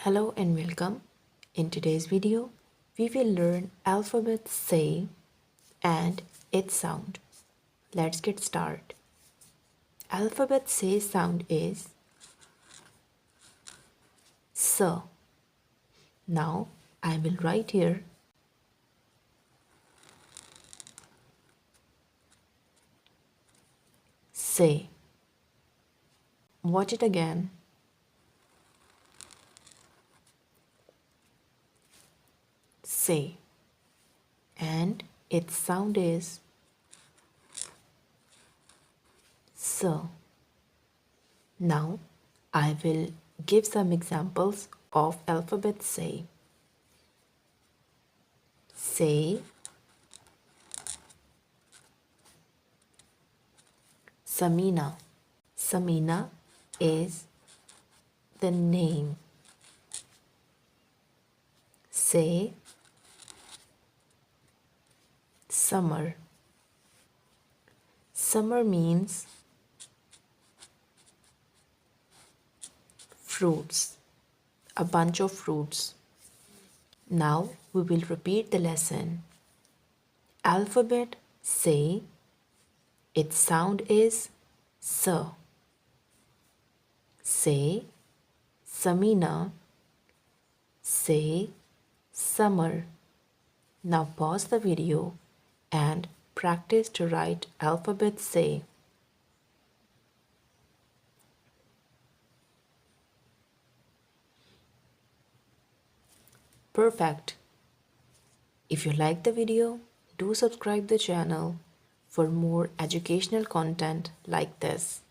Hello and welcome. In today's video, we will learn alphabet say and its sound. Let's get started. Alphabet say sound is S. Now I will write here say. Watch it again. Say. And its sound is S. Now I will give some examples of alphabet say. Say, Samina. Samina is the name. Say, summer. Summer means fruits, a bunch of fruits. Now we will repeat the lesson. Alphabet say, its sound is S. Say, Samina. Say, summer. Now pause the video and practice to write alphabet say. Perfect. If you like the video, do subscribe the channel for more educational content like this.